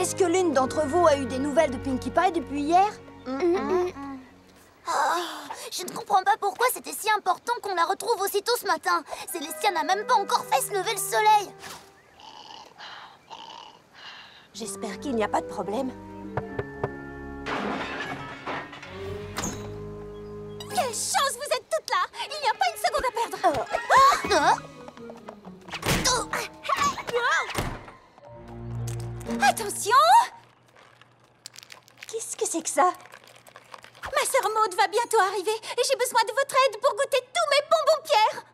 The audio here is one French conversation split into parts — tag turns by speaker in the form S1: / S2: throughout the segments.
S1: Est-ce que l'une d'entre vous a eu des nouvelles de Pinkie Pie depuis hier?
S2: Je ne comprends pas pourquoi c'était si important qu'on la retrouve aussitôt ce matin. Célestia n'a même pas encore fait se lever le soleil.
S3: J'espère qu'il n'y a pas de problème.
S2: Quelle chance, vous êtes toutes là! Il n'y a pas une seconde à perdre. Attention!
S3: Qu'est-ce que c'est que ça?
S2: Ma sœur Maud va bientôt arriver et j'ai besoin de votre aide pour goûter tous mes bonbons pierres.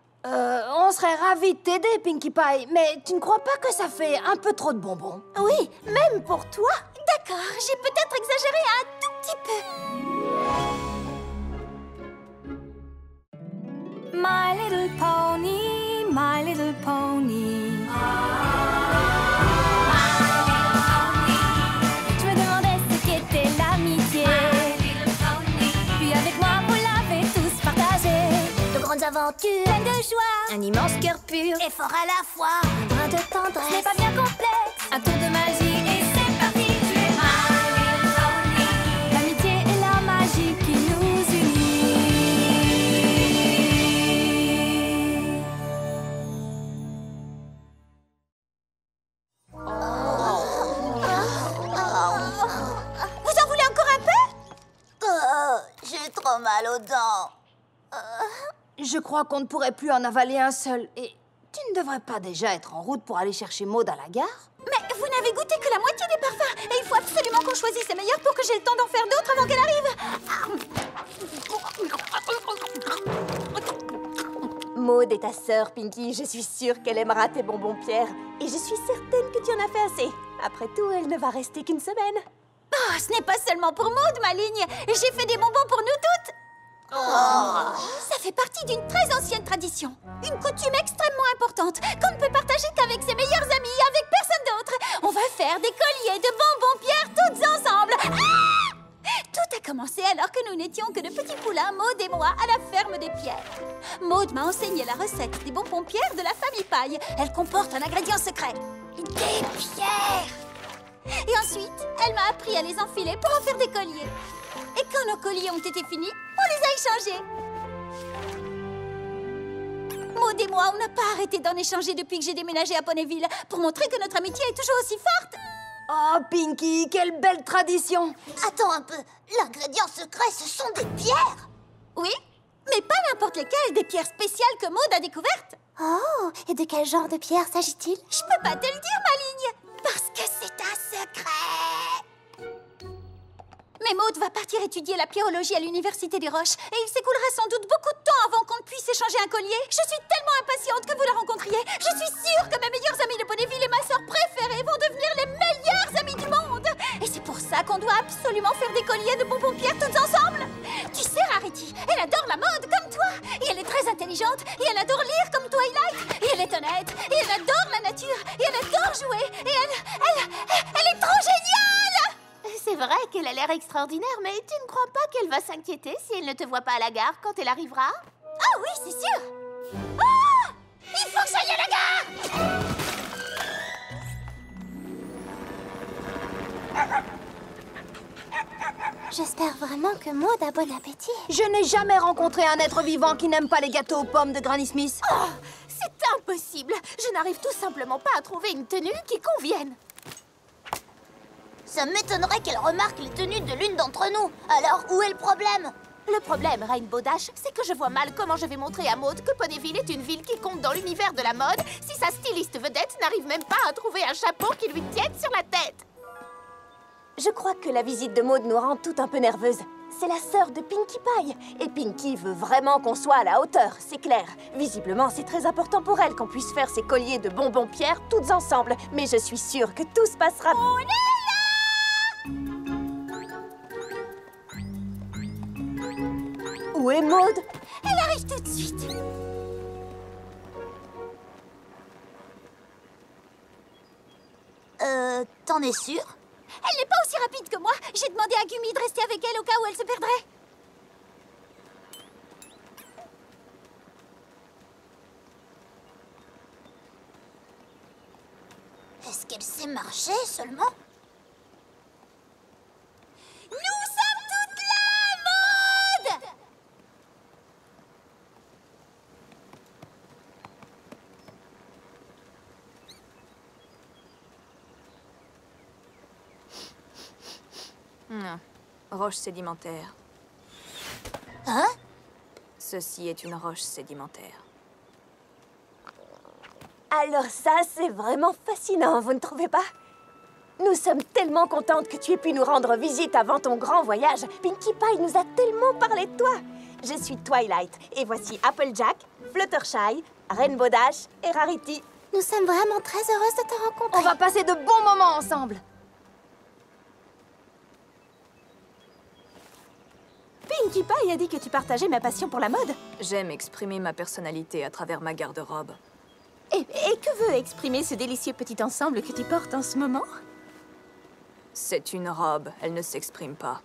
S1: On serait ravis de t'aider, Pinkie Pie, mais tu ne crois pas que ça fait un peu trop de bonbons?
S2: Oui, même pour toi. D'accord, j'ai peut-être exagéré un tout petit peu.
S4: My little pony, my little pony. Je me demandais ce qu'était l'amitié. Puis avec moi, vous l'avez tous partagé.
S2: De grandes aventures,
S4: Pleine de joie,
S2: un immense cœur pur et fort à la fois. Un brin de
S4: ce n'est
S2: tendresse.
S4: pas bien complexe. Un tour de magie et c'est parti. Tu es my little pony. L'amitié et la magie qui nous unit.
S2: Vous en voulez encore un peu? J'ai trop mal aux dents.
S1: Je crois qu'on ne pourrait plus en avaler un seul. Et tu ne devrais pas déjà être en route pour aller chercher Maud à la gare?
S2: Mais vous n'avez goûté que la moitié des parfums. Et il faut absolument qu'on choisisse les meilleurs pour que j'ai le temps d'en faire d'autres avant qu'elle arrive.
S3: Maud est ta sœur, Pinkie. Je suis sûre qu'elle aimera tes bonbons pierres. Et je suis certaine que tu en as fait assez. Après tout, elle ne va rester qu'une semaine.
S2: Oh, ce n'est pas seulement pour Maud, ma ligne. J'ai fait des bonbons pour nous toutes. Ça fait partie d'une très ancienne tradition. Une coutume extrêmement importante qu'on ne peut partager qu'avec ses meilleurs amis, avec personne d'autre. On va faire des colliers de bonbons pierres toutes ensemble. Tout a commencé alors que nous n'étions que de petits poulains, Maud et moi, à la ferme des pierres. Maud m'a enseigné la recette des bonbons pierres de la famille Paille. Elle comporte un ingrédient secret. Des pierres. Et ensuite, elle m'a appris à les enfiler pour en faire des colliers. Et quand nos colliers ont été finis, on les a échangés. Maud et moi, on n'a pas arrêté d'en échanger depuis que j'ai déménagé à Ponyville pour montrer que notre amitié est toujours aussi forte.
S1: Oh, Pinkie, quelle belle tradition!
S2: Attends un peu, l'ingrédient secret, ce sont des pierres. Oui, mais pas n'importe lesquelles, des pierres spéciales que Maud a découvertes. Oh, et de quel genre de pierre s'agit-il? Je peux pas te le dire, ma ligne, parce que c'est un secret. Mais Maud va partir étudier la pierrologie à l'Université des Roches et il s'écoulera sans doute beaucoup de temps avant qu'on ne puisse échanger un collier. Je suis tellement impatiente que vous la rencontriez. Je suis sûre que mes meilleurs amis de Ponyville et ma sœur préférée vont devenir les meilleurs amis du monde. Et c'est pour ça qu'on doit absolument faire des colliers de bonbons pierres toutes ensemble. Tu sais, Rarity, elle adore la mode comme toi. Et elle est très intelligente. Et elle adore lire comme Twilight. Et elle est honnête. Et elle adore la nature. Et elle adore jouer. Et elle est trop géniale.
S5: C'est vrai qu'elle a l'air extraordinaire, mais tu ne crois pas qu'elle va s'inquiéter si elle ne te voit pas à la gare quand elle arrivera?
S2: Ah oui, c'est sûr. Ah! Il faut que j'aille à la gare. J'espère vraiment que Maud a bon appétit.
S1: Je n'ai jamais rencontré un être vivant qui n'aime pas les gâteaux aux pommes de Granny Smith.
S5: Oh, c'est impossible! Je n'arrive tout simplement pas à trouver une tenue qui convienne.
S2: Ça m'étonnerait qu'elle remarque les tenues de l'une d'entre nous. Alors, où est le problème?
S5: Le problème, Rainbow Dash, c'est que je vois mal comment je vais montrer à Maud que Ponyville est une ville qui compte dans l'univers de la mode si sa styliste vedette n'arrive même pas à trouver un chapeau qui lui tienne sur la tête.
S3: Je crois que la visite de Maud nous rend toutes un peu nerveuses. C'est la sœur de Pinkie Pie. Et Pinkie veut vraiment qu'on soit à la hauteur, c'est clair. Visiblement, c'est très important pour elle qu'on puisse faire ces colliers de bonbons pierres toutes ensemble. Mais je suis sûre que tout se passera... Où est Maud?
S2: Elle arrive tout de suite. T'en es sûre? Elle n'est pas aussi rapide que moi. J'ai demandé à Gumi de rester avec elle au cas où elle se perdrait. Est-ce qu'elle sait marcher seulement?
S3: Roche sédimentaire.
S2: Hein?
S3: Ceci est une roche sédimentaire. Alors ça, c'est vraiment fascinant, vous ne trouvez pas? Nous sommes tellement contentes que tu aies pu nous rendre visite avant ton grand voyage. Pinkie Pie nous a tellement parlé de toi. Je suis Twilight, et voici Applejack, Fluttershy, Rainbow Dash et Rarity.
S2: Nous sommes vraiment très heureuses de te rencontrer.
S1: On va passer de bons moments ensemble.
S3: Pinkie Pie a dit que tu partageais ma passion pour la mode. J'aime exprimer ma personnalité à travers ma garde-robe.
S5: Et que veut exprimer ce délicieux petit ensemble que tu portes en ce moment?
S3: C'est une robe, elle ne s'exprime pas.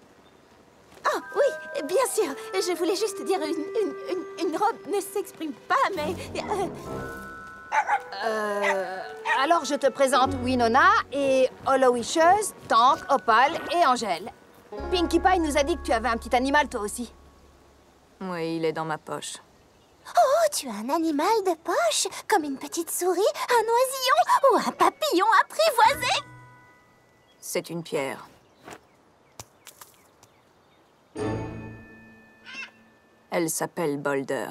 S5: Ah, oui, bien sûr. Je voulais juste dire une robe ne s'exprime pas, mais...
S1: Alors je te présente Winona et Hollowishes, Tank, Opal et Angèle. Pinkie Pie nous a dit que tu avais un petit animal toi aussi.
S3: Oui, il est dans ma poche.
S2: Oh, tu as un animal de poche, comme une petite souris, un oisillon ou un papillon apprivoisé.
S3: C'est une pierre. Elle s'appelle Boulder.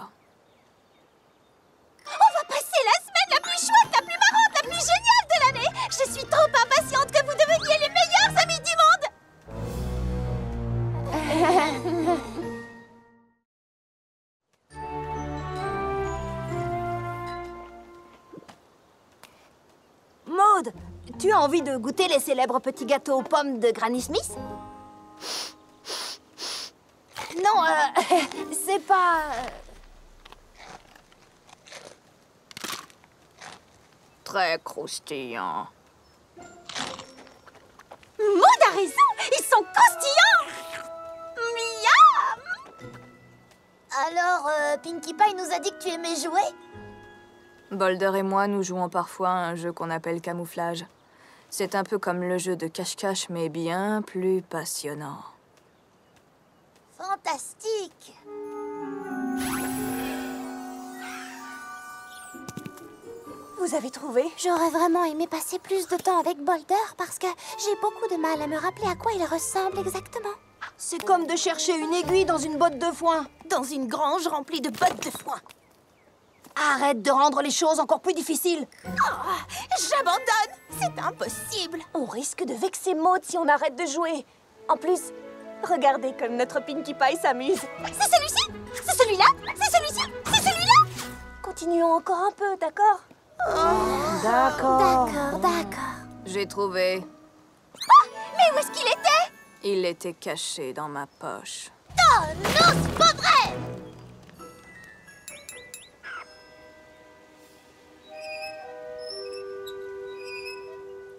S2: On va passer la semaine la plus chouette, la plus marrante, la plus géniale de l'année. Je suis trop impatiente que vous deveniez les meilleurs amis du monde.
S1: Maud, tu as envie de goûter les célèbres petits gâteaux aux pommes de Granny Smith? Non, c'est pas...
S3: Très croustillant.
S2: Maud a raison, ils sont croustillants. Miam.
S6: Alors, Pinkie Pie nous a dit que tu aimais jouer?
S3: Boulder et moi, nous jouons parfois à un jeu qu'on appelle camouflage. C'est un peu comme le jeu de cache-cache, mais bien plus passionnant.
S6: Fantastique!
S3: Vous avez trouvé?
S2: J'aurais vraiment aimé passer plus de temps avec Boulder parce que j'ai beaucoup de mal à me rappeler à quoi il ressemble exactement.
S1: C'est comme de chercher une aiguille dans une botte de foin.
S5: Dans une grange remplie de bottes de foin.
S1: Arrête de rendre les choses encore plus difficiles.
S5: J'abandonne! C'est impossible!
S3: On risque de vexer Maud si on arrête de jouer. En plus, regardez comme notre Pinkie Pie s'amuse.
S2: C'est celui-ci? C'est celui-là? C'est celui-ci? C'est celui-là?
S3: Continuons encore un peu, d'accord?
S1: D'accord.
S2: D'accord.
S3: J'ai trouvé.
S2: Mais où est-ce qu'il était?
S3: Il était caché dans ma poche.
S2: Oh non, c'est pas vrai!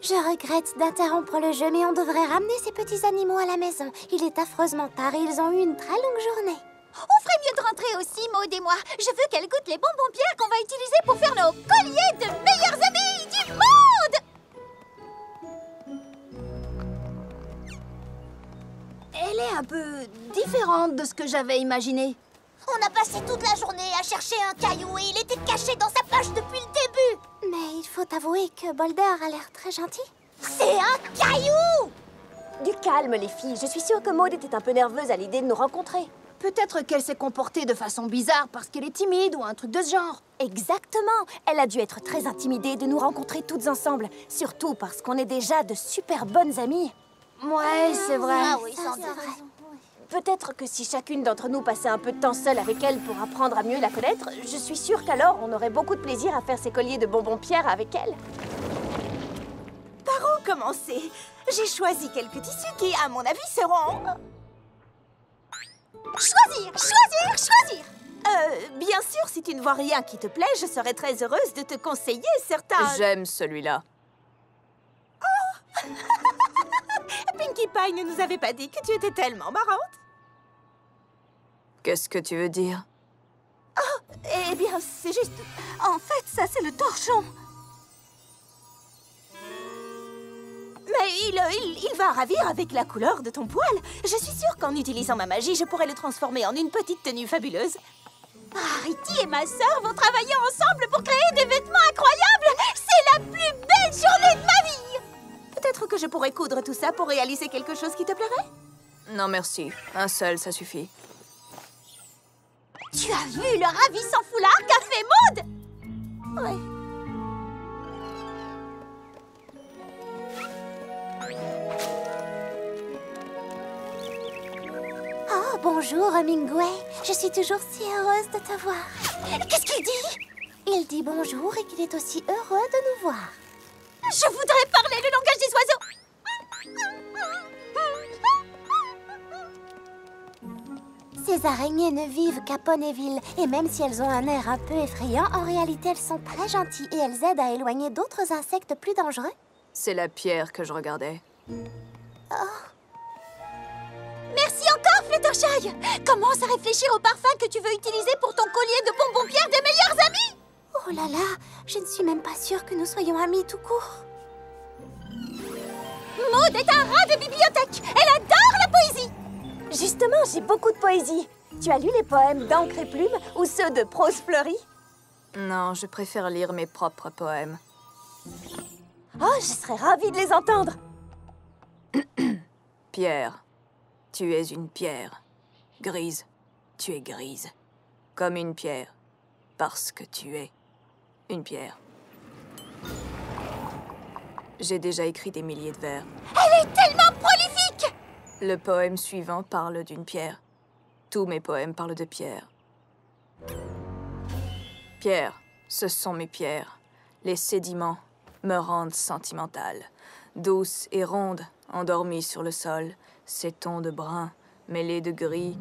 S2: Je regrette d'interrompre le jeu, mais on devrait ramener ces petits animaux à la maison. Il est affreusement tard et ils ont eu une très longue journée. On ferait mieux de rentrer aussi, Maud et moi. Je veux qu'elle goûte les bonbons pierres qu'on va utiliser pour faire nos colliers de meilleurs amis du monde!
S1: Elle est un peu différente de ce que j'avais imaginé.
S6: On a passé toute la journée à chercher un caillou et il était caché dans sa poche depuis le début.
S2: Mais il faut avouer que Boulder a l'air très gentil.
S6: C'est un caillou!
S3: Du calme, les filles. Je suis sûre que Maud était un peu nerveuse à l'idée de nous rencontrer.
S1: Peut-être qu'elle s'est comportée de façon bizarre parce qu'elle est timide ou un truc de ce genre.
S3: Exactement. Elle a dû être très intimidée de nous rencontrer toutes ensemble. Surtout parce qu'on est déjà de super bonnes amies.
S1: Ouais, c'est vrai.
S6: Ah oui,
S2: Ça,
S6: sans
S2: c'est
S6: doute.
S2: vrai.
S3: Peut-être que si chacune d'entre nous passait un peu de temps seule avec elle pour apprendre à mieux la connaître, je suis sûre qu'alors on aurait beaucoup de plaisir à faire ces colliers de bonbons pierre avec elle.
S5: Par où commencer? J'ai choisi quelques tissus qui, à mon avis, seront...
S2: Choisir, choisir, choisir!
S5: Bien sûr, si tu ne vois rien qui te plaît, je serais très heureuse de te conseiller certains...
S3: J'aime celui-là.
S5: Pinkie Pie ne nous avait pas dit que tu étais tellement marrante.
S3: Qu'est-ce que tu veux dire?
S5: Eh bien, c'est juste... En fait, ça, c'est le torchon. Mais il va ravir avec la couleur de ton poil. Je suis sûre qu'en utilisant ma magie, je pourrais le transformer en une petite tenue fabuleuse.
S2: Rarity et ma sœur vont travailler ensemble pour créer des vêtements incroyables! C'est la plus belle journée de ma vie!
S5: Peut-être que je pourrais coudre tout ça pour réaliser quelque chose qui te plairait?
S3: Non, merci. Un seul, ça suffit.
S2: Tu as vu le ravissant foulard qu'a fait Maud? Ouais. Oh, bonjour, Hemingway. Je suis toujours si heureuse de te voir. Qu'est-ce qu'il dit? Il dit bonjour et qu'il est aussi heureux de nous voir. Je voudrais parler le langage des oiseaux. Ces araignées ne vivent qu'à Ponyville, et même si elles ont un air un peu effrayant, en réalité elles sont très gentilles et elles aident à éloigner d'autres insectes plus dangereux.
S3: C'est la pierre que je regardais.
S2: Merci encore, Fluttershy. Commence à réfléchir au parfum que tu veux utiliser pour ton collier de bonbons pierre des meilleurs amis. Oh là là, je ne suis même pas sûre que nous soyons amis tout court. Maud est un rat de bibliothèque. Elle adore la poésie.
S3: Justement, j'ai beaucoup de poésie. Tu as lu les poèmes d'encre et plume ou ceux de prose fleurie? Non, je préfère lire mes propres poèmes. Oh, je serais ravie de les entendre. Pierre, tu es une pierre. Grise, tu es grise. Comme une pierre, parce que tu es une pierre. J'ai déjà écrit des milliers de vers.
S2: Elle est tellement prolifique.
S3: Le poème suivant parle d'une pierre. Tous mes poèmes parlent de pierre. Pierre, ce sont mes pierres. Les sédiments me rendent sentimentale. Douce et ronde, endormie sur le sol, ces tons de brun mêlés de gris.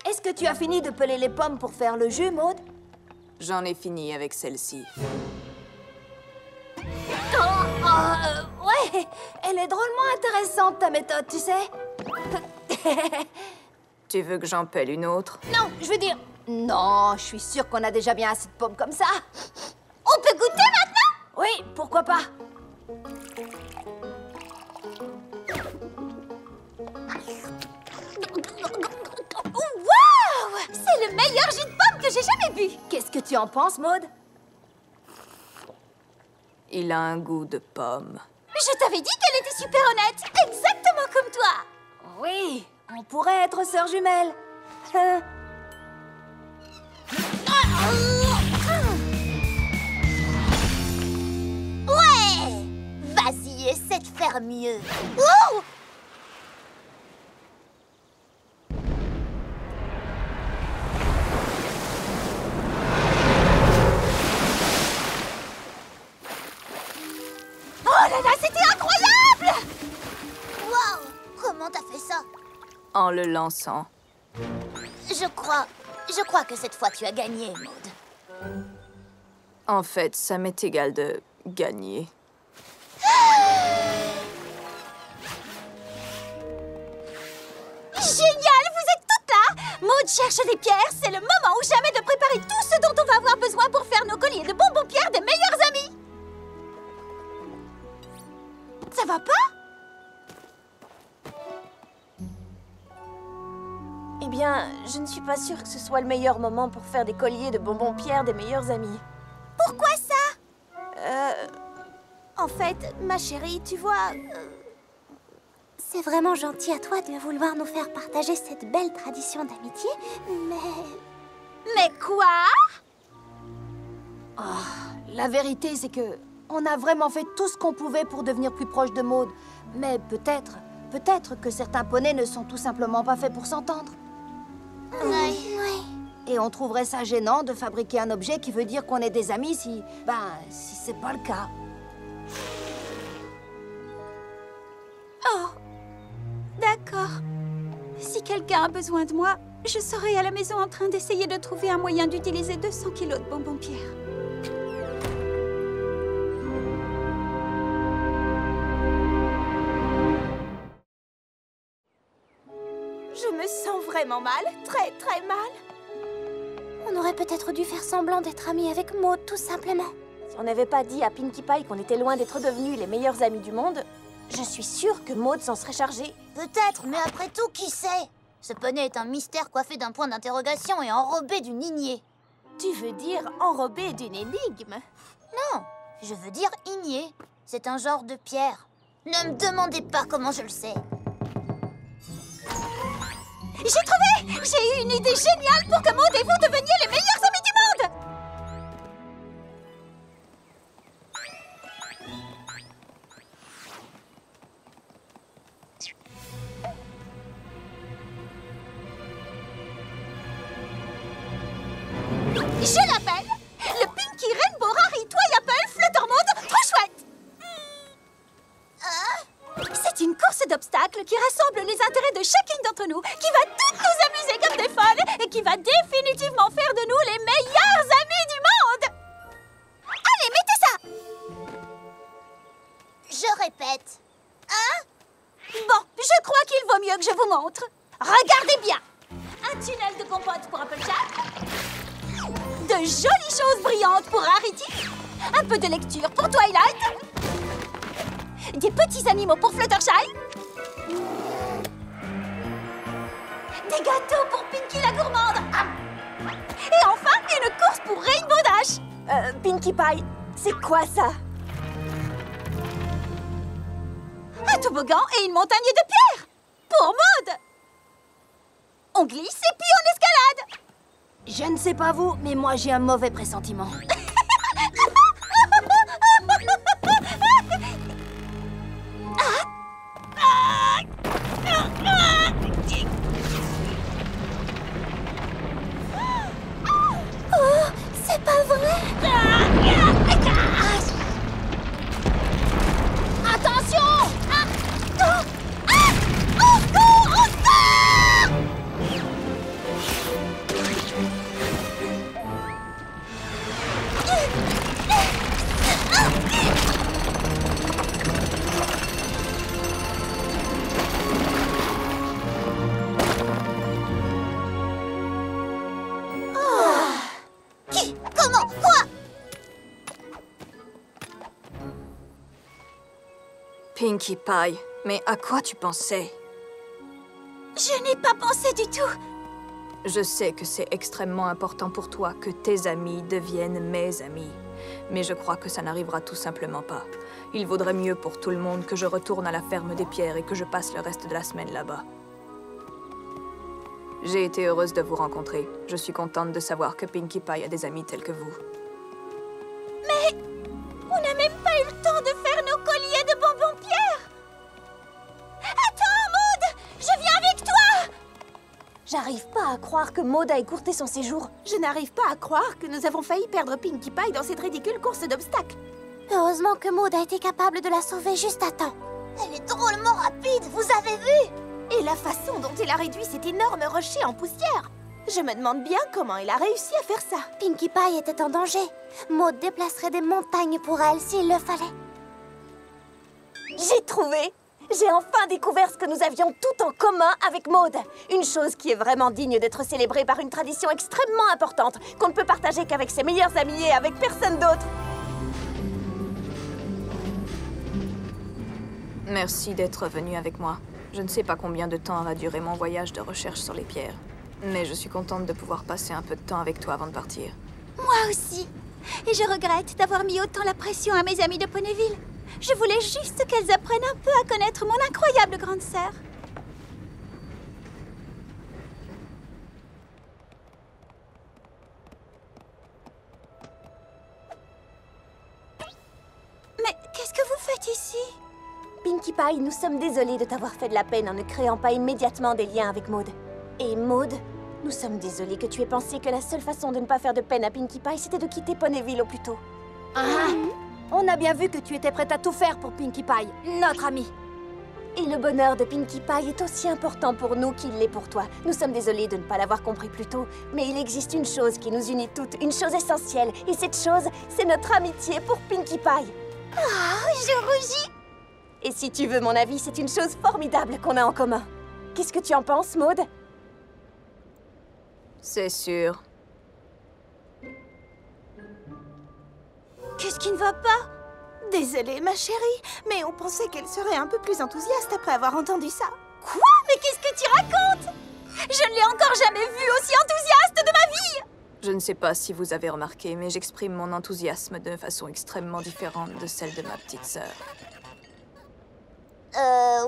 S1: Est-ce que tu as fini de peler les pommes pour faire le jus, Maud?
S3: J'en ai fini avec celle-ci.
S1: Ouais, elle est drôlement intéressante, ta méthode, tu sais.
S3: Tu veux que j'en pèle une autre?
S1: Non, je veux dire... Non, je suis sûre qu'on a déjà bien assez de pommes comme ça.
S2: On peut goûter maintenant?
S1: Oui, pourquoi pas?
S2: Waouh! C'est le meilleur jus de pomme que j'ai jamais bu.
S1: Qu'est-ce que tu en penses, Maud?
S3: Il a un goût de pomme.
S2: Je t'avais dit qu'elle était super honnête, exactement comme toi.
S1: Oui, on pourrait être sœurs jumelles.
S6: Ouais! Vas-y, essaie de faire mieux. Oh!
S2: Oh là là, c'était incroyable!
S6: Waouh! Comment t'as fait ça?
S3: En le lançant.
S6: Je crois que cette fois tu as gagné, Maud.
S3: En fait, ça m'est égal de gagner.
S2: Génial, vous êtes toutes là! Maud cherche des pierres, c'est le moment ou jamais de préparer tout ce dont on va avoir besoin pour faire nos colliers de bonbons pierres des meilleurs amis! Ça va pas?
S3: Eh bien, je ne suis pas sûre que ce soit le meilleur moment pour faire des colliers de bonbons pierres des meilleurs amis.
S2: Pourquoi ça? En fait, ma chérie, tu vois... C'est vraiment gentil à toi de vouloir nous faire partager cette belle tradition d'amitié, mais... Mais quoi?
S1: La vérité, c'est que on a vraiment fait tout ce qu'on pouvait pour devenir plus proche de Maud. Mais peut-être que certains poneys ne sont tout simplement pas faits pour s'entendre.
S2: Oui.
S1: Et on trouverait ça gênant de fabriquer un objet qui veut dire qu'on est des amis si c'est pas le cas.
S2: Oh, d'accord. Si quelqu'un a besoin de moi, je serai à la maison en train d'essayer de trouver un moyen d'utiliser 200 kilos de bonbons pierre. Je me sens vraiment mal, très très mal. On aurait peut-être dû faire semblant d'être amis avec Maud, tout simplement.
S3: Si on n'avait pas dit à Pinkie Pie qu'on était loin d'être devenus les meilleurs amis du monde, je suis sûre que Maud s'en serait chargée.
S6: Peut-être, mais après tout, qui sait? Ce poney est un mystère coiffé d'un point d'interrogation et enrobé d'une lignée.
S5: Tu veux dire enrobé d'une énigme?
S6: Non, Je veux dire igné. C'est un genre de pierre. Ne me demandez pas comment je le sais.
S2: J'ai trouvé! J'ai eu une idée géniale pour que Maud et vous deveniez les meilleurs amis du monde! Je l'appelle le Pinky Rainbow Rari Toy Apple Flutter Mode. Trop chouette! C'est une course d'obstacles qui rassemble les intérêts de chacune d'entre nous, qui va toutes nous amuser comme des folles et qui va définitivement faire de nous les meilleurs amis du monde! Allez, mettez ça!
S6: Je répète.
S2: Bon, je crois qu'il vaut mieux que je vous montre. Regardez bien! Un tunnel de compote pour Applejack, de jolies choses brillantes pour Rarity, un peu de lecture pour Twilight, des petits animaux pour Fluttershy, des gâteaux pour Pinky la gourmande, et enfin une course pour Rainbow Dash.
S3: Pinkie Pie, c'est quoi ça?
S2: Un toboggan et une montagne de pierres pour Maud. On glisse et puis on escalade.
S1: Je ne sais pas vous, mais moi j'ai un mauvais pressentiment.
S2: Oh, c'est pas vrai.
S1: Attention!
S6: Qui? Comment? Quoi?
S7: Pinkie Pie, mais à quoi tu pensais?
S2: Je n'ai pas pensé du tout.
S7: Je sais que c'est extrêmement important pour toi que tes amis deviennent mes amis. Mais je crois que ça n'arrivera tout simplement pas. Il vaudrait mieux pour tout le monde que je retourne à la ferme des pierres et que je passe le reste de la semaine là-bas. J'ai été heureuse de vous rencontrer. Je suis contente de savoir que Pinkie Pie a des amis tels que vous.
S2: Mais on n'a même pas eu le temps de faire nos colliers de bonbons pierre. Attends, Maud, je viens avec toi.
S3: J'arrive pas à croire que Maud a écourté son séjour.
S5: Je n'arrive pas à croire que nous avons failli perdre Pinkie Pie dans cette ridicule course d'obstacles.
S2: Heureusement que Maud a été capable de la sauver juste à temps.
S6: Elle est drôlement rapide, vous avez vu?
S5: Et la façon dont il a réduit cet énorme rocher en poussière. Je me demande bien comment il a réussi à faire ça.
S2: Pinkie Pie était en danger. Maud déplacerait des montagnes pour elle s'il le fallait.
S3: J'ai trouvé! J'ai enfin découvert ce que nous avions tout en commun avec Maud. Une chose qui est vraiment digne d'être célébrée par une tradition extrêmement importante qu'on ne peut partager qu'avec ses meilleurs amis et avec personne d'autre.
S7: Merci d'être venu avec moi. Je ne sais pas combien de temps va durer mon voyage de recherche sur les pierres. Mais je suis contente de pouvoir passer un peu de temps avec toi avant de partir.
S2: Moi aussi. Et je regrette d'avoir mis autant la pression à mes amies de Ponyville. Je voulais juste qu'elles apprennent un peu à connaître mon incroyable grande sœur. Mais qu'est-ce que vous faites ici?
S3: Pinkie Pie, nous sommes désolés de t'avoir fait de la peine en ne créant pas immédiatement des liens avec Maud. Et Maud, nous sommes désolés que tu aies pensé que la seule façon de ne pas faire de peine à Pinkie Pie, c'était de quitter Ponyville au plus tôt.
S1: On a bien vu que tu étais prête à tout faire pour Pinkie Pie, notre amie.
S3: Et le bonheur de Pinkie Pie est aussi important pour nous qu'il l'est pour toi. Nous sommes désolés de ne pas l'avoir compris plus tôt, mais il existe une chose qui nous unit toutes, une chose essentielle. Et cette chose, c'est notre amitié pour Pinkie Pie.
S2: Je rougis.
S3: Et si tu veux mon avis, c'est une chose formidable qu'on a en commun. Qu'est-ce que tu en penses, Maud?
S7: C'est sûr.
S2: Qu'est-ce qui ne va pas?
S5: Désolée, ma chérie, mais on pensait qu'elle serait un peu plus enthousiaste après avoir entendu ça.
S2: Quoi? Mais qu'est-ce que tu racontes? Je ne l'ai encore jamais vue aussi enthousiaste de ma vie!
S7: Je ne sais pas si vous avez remarqué, mais j'exprime mon enthousiasme de façon extrêmement différente de celle de ma petite sœur.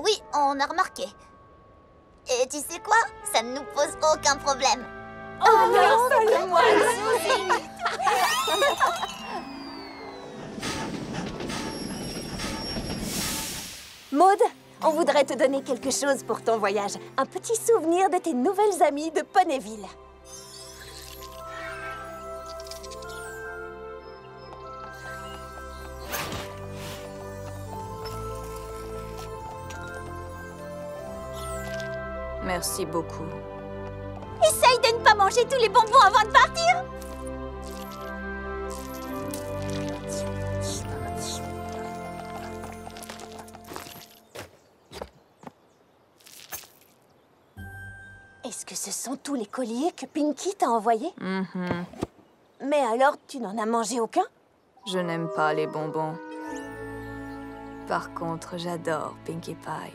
S6: Oui, on a remarqué. Et tu sais quoi? Ça ne nous pose aucun problème.
S3: Oh non, c'est moi. Maud, on voudrait te donner quelque chose pour ton voyage. Un petit souvenir de tes nouvelles amies de Ponyville.
S7: Merci beaucoup.
S2: Essaye de ne pas manger tous les bonbons avant de partir.
S3: Est-ce que ce sont tous les colliers que Pinkie t'a envoyés?
S7: Mhm.
S3: Mais alors, tu n'en as mangé aucun?
S7: Je n'aime pas les bonbons. Par contre, j'adore Pinkie Pie.